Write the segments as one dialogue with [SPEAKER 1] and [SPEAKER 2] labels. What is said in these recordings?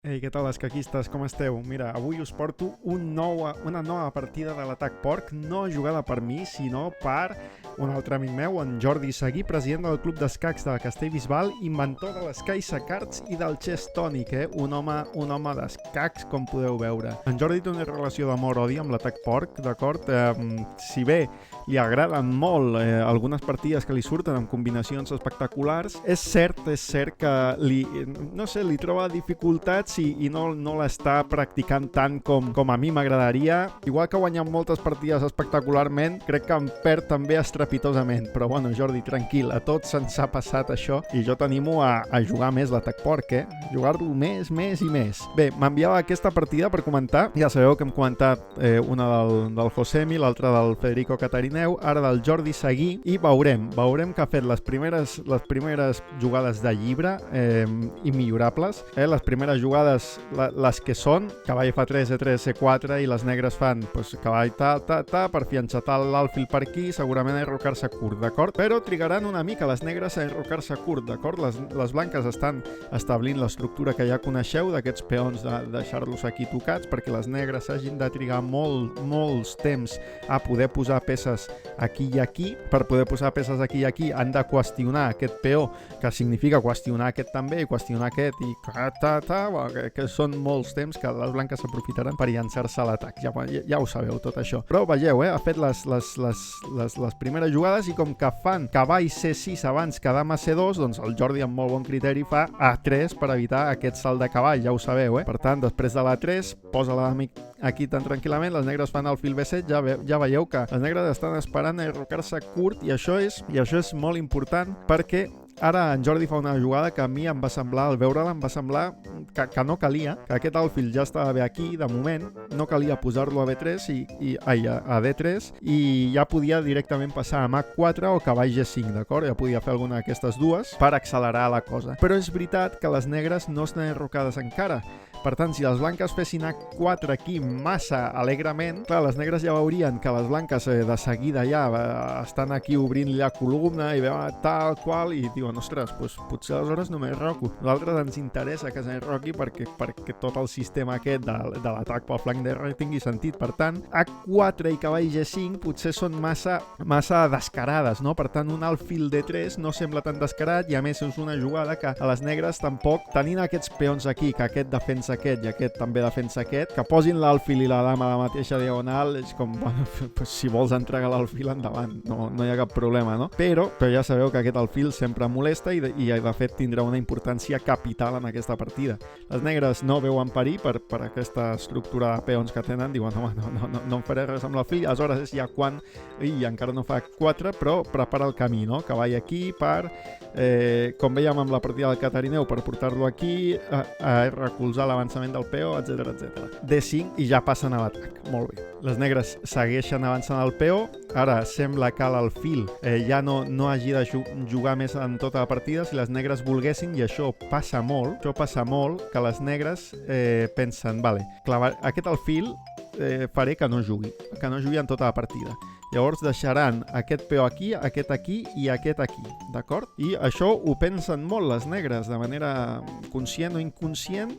[SPEAKER 1] Ei, què tal, escaquistes? Com esteu? Mira, avui us porto una nova partida de l'Atac Porc, no jugada per mi, sinó per un altre amic meu, en Jordi Seguí, president del Club d'Escacs de Castellbisbal, inventor de les Caixa Cards i del Chess Tonic, un home d'escacs, com podeu veure. En Jordi té una relació d'amor-odi amb l'Atac Porc, d'acord? Si bé li agraden molt algunes partides que li surten amb combinacions espectaculars, és cert que li troba dificultats i no l'està practicant tant com a mi m'agradaria. Igual que guanyant moltes partides espectacularment, crec que en perd també estrepitosament. Però bueno, Jordi, tranquil, a tots se'ns ha passat això i jo t'animo a jugar més l'Atac Porc, jugar-lo més i més. Bé, m'enviava aquesta partida per comentar. Ja sabeu que hem comentat una del Josemi, l'altra del Federico Catarineu, ara del Jordi Seguí, i veurem que ha fet les primeres jugades de llibre immillorables. Les primeres jugades, les que són cavall F3, E3, C4 i les negres fan cavall per fianxatar l'alfil per aquí, segurament a enrocar-se curt, d'acord? Però trigaran una mica les negres a enrocar-se curt, d'acord? Les blanques estan establint l'estructura que ja coneixeu d'aquests peons, de deixar-los aquí tocats perquè les negres hagin de trigar molts temps a poder posar peces aquí i aquí. Per poder posar peces aquí i aquí han de qüestionar aquest peó, que significa qüestionar aquest també i qüestionar aquest i que són molts temps que les blanques s'aprofitaran per llançar-se a l'atac. Ja ho sabeu tot això. Però vegeu, ha fet les primeres jugades i com que fan cavall C6 abans que dama C2, doncs el Jordi amb molt bon criteri fa A3 per evitar aquest salt de cavall, ja ho sabeu. Per tant, després de l'A3 posa la dama aquí tan tranquil·lament, les negres fan alfil B7, ja veieu que les negres estan esperant a enrocar-se curt i això és molt important perquè ara en Jordi fa una jugada que a mi em va semblar, al veure-la, em va semblar que no calia, que aquest alfil ja estava bé aquí, de moment, no calia posar-lo a B3 a D3 i ja podia directament passar a H4 o cavall G5, d'acord? Ja podia fer alguna d'aquestes dues per accelerar la cosa. Però és veritat que les negres no estan enrocades encara. Per tant, si les blanques fessin A4 aquí massa alegrement, clar, les negres ja veurien que les blanques de seguida ja estan aquí obrint la columna i veuen tal qual i diuen, ostres, potser aleshores no m'enroco. A nosaltres ens interessa que s'enroqui perquè tot el sistema aquest de l'atac pel flanc d'R tingui sentit. Per tant, A4 i cavall G5 potser són massa descarades, no? Per tant, un alfil D3 no sembla tan descarat i a més és una jugada que a les negres tampoc, tenint aquests peons aquí, que aquest defensa aquest i aquest també defensa aquest, que posin l'alfil i la dama a la mateixa diagonal, és com, bueno, si vols entregar l'alfil endavant, no hi ha cap problema, no? Però ja sabeu que aquest alfil sempre molesta i de fet tindrà una importància capital en aquesta partida. Les negres no veuen perill per aquesta estructura de peons que tenen, diuen, home, no em faré res amb l'alfil, aleshores és ja quan, i encara no fa 4, però prepara el camí, no? Cavall aquí per, com veiem amb la partida del Catarineu, per portar-lo aquí, a recolzar l'avançament del peó, etc. D5 i ja passen a l'atac. Molt bé. Les negres segueixen avançant el peó. Ara sembla que l'alfil ja no hagi de jugar més en tota la partida si les negres volguessin, i això passa molt, que les negres pensen, vale, aquest alfil faré que no jugui en tota la partida. Llavors deixaran aquest peó aquí, aquest aquí i aquest aquí, d'acord? I això ho pensen molt les negres, de manera conscient o inconscient,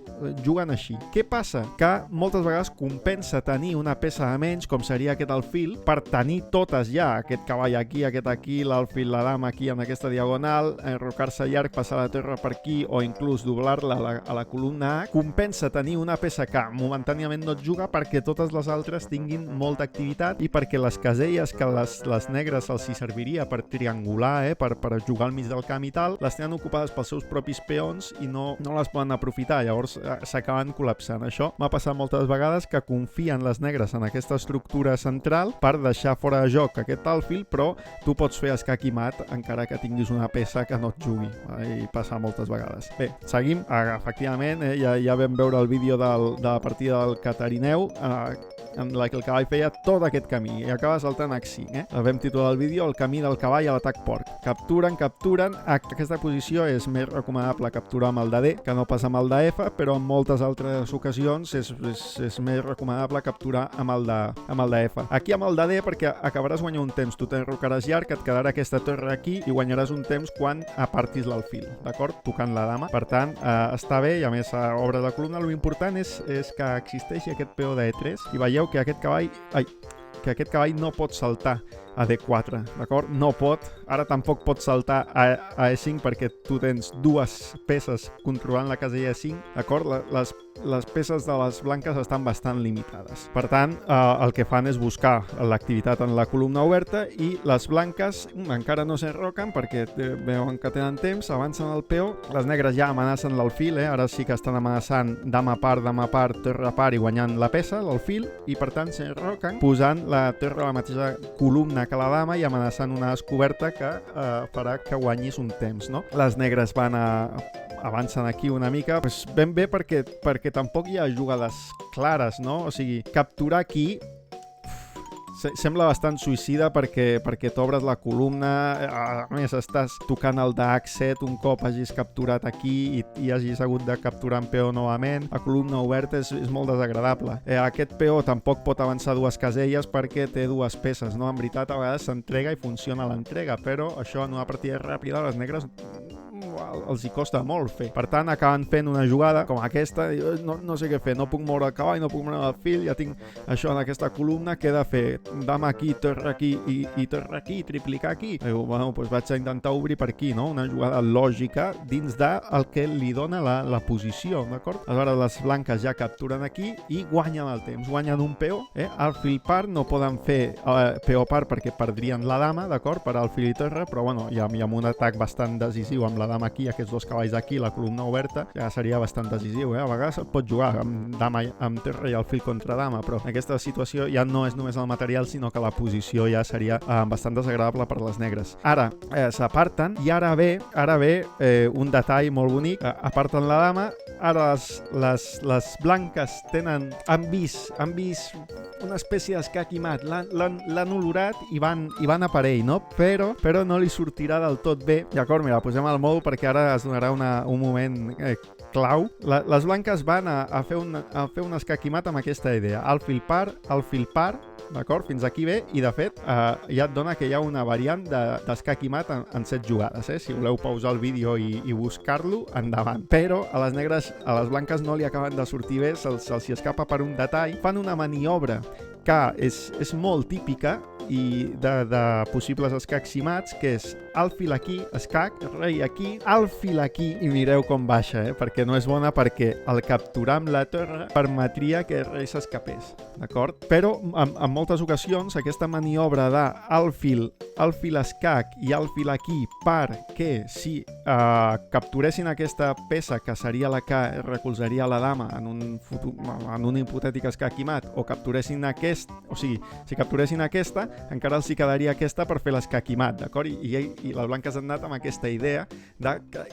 [SPEAKER 1] juguen així. Què passa? Que moltes vegades compensa tenir una peça de menys, com seria aquest alfil, per tenir totes ja, aquest cavall aquí, aquest aquí, l'alfil, la dama aquí en aquesta diagonal, enrocar-se llarg, passar la torre per aquí o inclús doblar-la a la columna A. Compensa tenir una peça que momentàniament no et juga perquè totes les altres tinguin molta activitat i perquè les caselles que les negres els hi serviria per triangular, per jugar al mig del camp i tal, les tenen ocupades pels seus propis peons i no les poden aprofitar, llavors s'acaben col·lapsant. Això m'ha passat moltes vegades, que confien les negres en aquesta estructura central per deixar fora de joc aquest alfil, però tu pots fer escac i mat encara que tinguis una peça que no et jugui, i passa moltes vegades. Bé, seguim, efectivament, ja vam veure el vídeo de la partida del Catarineu, en la que el cavall feia tot aquest camí i acaba saltant H5. Vam titular el vídeo El camí del cavall a l'atac porc. Capturen. Aquesta posició és més recomanable capturar amb el de D que no pas amb el de F, però en moltes altres ocasions és més recomanable capturar amb el de F. Aquí amb el de D perquè acabaràs guanyant un temps, tu t'enrocaràs llarg, et quedarà aquesta torre aquí i guanyaràs un temps quan apartis l'alfil, d'acord? Tocant la dama. Per tant, està bé i a més obre la columna. L'important és que existeixi aquest peó de E3 i veieu que aquest cavall no pot saltar a D4, d'acord? No pot. Ara tampoc pot saltar a E5 perquè tu tens dues peces controlant la casella E5, d'acord? Les peces de les blanques estan bastant limitades. Per tant, el que fan és buscar l'activitat en la columna oberta i les blanques encara no s'enroquen perquè veuen que tenen temps, avancen el peó, les negres ja amenacen l'alfil, ara sí que estan amenaçant dama part, torre part i guanyant la peça, l'alfil, i per tant s'enroquen posant la torre a la mateixa columna que la dama i amenaçant una descoberta que farà que guanyis un temps, no? Les negres avancen aquí una mica, doncs ben bé perquè tampoc hi ha jugades clares, no? O sigui, capturar aquí sembla bastant suïcida perquè t'obres la columna, a més estàs tocant el de H7 un cop hagis capturat aquí i hagis hagut de capturar en peó novament. La columna oberta és molt desagradable. Aquest peó tampoc pot avançar dues caselles perquè té dues peces, no? En veritat, a vegades s'entrega i funciona l'entrega, però això en una partida ràpida les negres els hi costa molt fer. Per tant, acaben fent una jugada com aquesta, no sé què fer, no puc moure el cavall, no puc moure el fil, ja tinc això en aquesta columna, què he de fer? Dama aquí, torre aquí i torre aquí, triplicar aquí. Bueno, doncs vaig a intentar obrir per aquí, no? Una jugada lògica dins del que li dona la posició, d'acord? Aleshores, les blanques ja capturen aquí i guanyen el temps, guanyen un peó, alfil part, no poden fer peó part perquè perdrien la dama, d'acord? Per alfil i torre, però bueno, ja amb un atac bastant decisiu amb la dama aquí, aquests dos cavalls aquí, la columna oberta, ja seria bastant decisiu, A vegades et pot jugar amb dama, amb torre i alfil contra dama, però en aquesta situació ja no és només el material, sinó que la posició ja seria bastant desagradable per les negres. Ara s'aparten i ara ve un detall molt bonic, aparten la dama, ara les blanques han vist una espècie d'escac i mat, l'han olorat i van a per ell, no? Però no li sortirà del tot bé. D'acord, mira, posem el mòdul perquè ara es donarà un moment clau. Les blanques van a fer un escac i mat amb aquesta idea. Alfil part, d'acord? Fins aquí bé, i de fet ja et dona que hi ha una variant d'escac i mat en 7 jugades, Si voleu pausar el vídeo i buscar-lo, endavant. Però a les blanques no li acaben de sortir bé, se'ls escapa per un detall. Fan una maniobra que és molt típica i de possibles escacs i mats, que és alfil aquí, escac, rei aquí, alfil aquí, i mireu com baixa, perquè no és bona, perquè el capturar amb la torre permetria que el rei s'escapés, d'acord? Però en moltes ocasions aquesta maniobra d'alfil, escac i alfil aquí perquè si capturessin aquesta peça, que seria la que recolzaria la dama en un hipotètic escac i mat, o capturessin si capturessin aquesta, encara els hi quedaria aquesta per fer l'escac i mat, d'acord? I les blanques han anat amb aquesta idea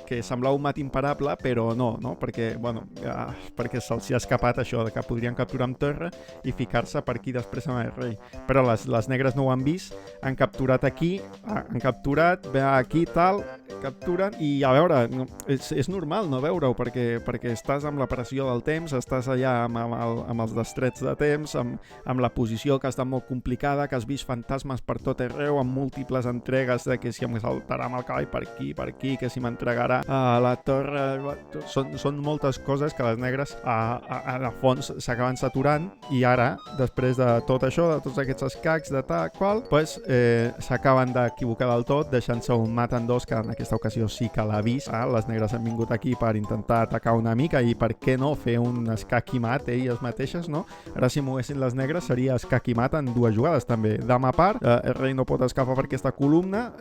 [SPEAKER 1] que semblava un mat imparable, però no? Perquè se'ls ha escapat això, que podrien capturar amb torre i ficar-se per aquí després amb el rei. Però les negres no ho han vist, han capturat aquí, ve aquí, tal, capturen, i a veure, és normal no veure-ho, perquè estàs amb la pressió del temps, estàs allà amb els destrets de temps, amb la posició que està molt complicada, que has vist fantasmes per tot arreu, amb múltiples entregues de que si em saltarà amb el cavall per aquí, que si m'entregarà a la torre. Són moltes coses que les negres a fons s'acaben saturant, i ara, després de tot això, de tots aquests escacs, de tal qual, s'acaben d'equivocar del tot, deixant-se un mat en dos, que en aquesta ocasió sí que l'ha vist. Les negres han vingut aquí per intentar atacar una mica, i per què no fer un escac i mat elles mateixes, no? Ara si moguessin les negres seria escac i mat en dues jugades també. Dama part, el rei no pot escapar per aquesta columna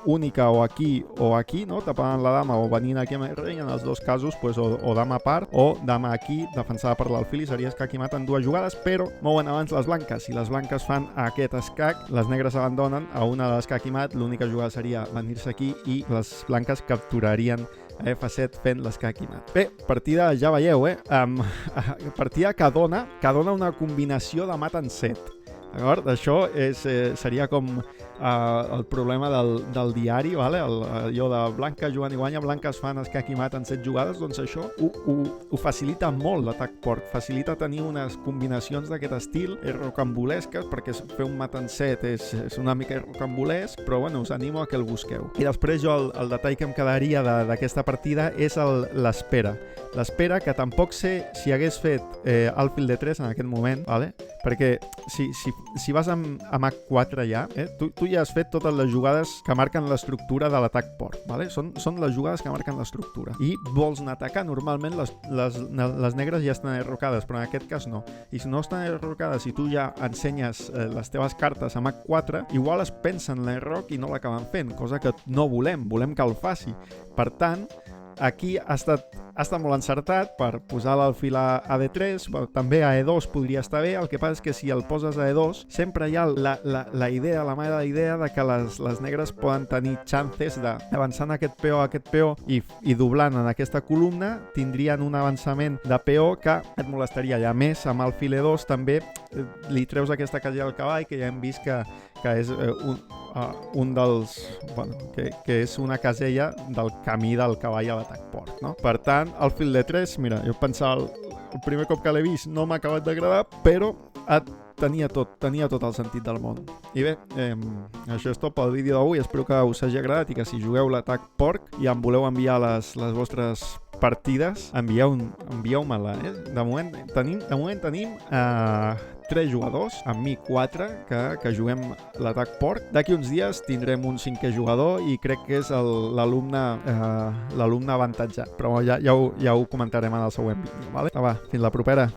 [SPEAKER 1] única, o aquí, no? Tapant la dama o venint aquí amb el rei, en els dos casos o dama part o dama aquí defensada per l'alfil, i seria escac i mat en dues jugades, però mouen abans les blanques. Si les blanques fan aquest escac, les negres abandonen a una de l'escac i mat, l'única jugada seria venir-se aquí i les blanques capturarien a F7 fent l'escac-i-mat. Bé, partida, ja veieu, partida que dona una combinació de mat en set. D'acord? Això seria com el problema del diari, vale? Allò de Blanca, Joan i guanya, Blanca es fan escac i mat en 7 jugades, doncs això ho facilita molt l'atac porc, facilita tenir unes combinacions d'aquest estil rocambolesques, perquè fer un mat en 7 és una mica rocambolesc, però bueno, us animo a que el busqueu. I després jo el detall que em quedaria d'aquesta partida és l'espera. L'espera, que tampoc sé si hagués fet alfil de 3 en aquest moment, vale? Perquè si vas amb H4 ja, tu ja has fet totes les jugades que marquen l'estructura de l'atac porc, vale? Són les jugades que marquen l'estructura. I vols anar a atacar, normalment les negres ja estan enrocades, però en aquest cas no. I si no estan enrocades i tu ja ensenyes les teves cartes amb H4, igual es pensen l'enroc i no l'acaben fent, cosa que no volem que el faci. Per tant, aquí ha estat molt encertat per posar l'alfil a D3, també a E2 podria estar bé, el que passa és que si el poses a E2 sempre hi ha la idea, la mala idea de que les negres poden tenir chances d'avançar aquest peó i doblant en aquesta columna tindrien un avançament de peó que et molestaria. I a més, amb alfil E2 també li treus aquesta casella al cavall, que ja hem vist que és un dels... Bueno, que és una casella del camí del cavall a l'atac porc, no? Per tant, alfil de 3, mira, jo pensava el primer cop que l'he vist no m'ha acabat d'agradar, però tenia tot el sentit del món. I bé, això és tot pel vídeo d'avui, espero que us hagi agradat i que si jugueu l'atac porc i em voleu enviar les vostres partides, envieu-me-la. De moment tenim 3 jugadors, amb mi 4, que juguem l'atac porc. D'aquí uns dies tindrem un 5è jugador i crec que és l'alumne avantatjat, però ja ho comentarem en el següent vídeo. Vale? Va, fins la propera.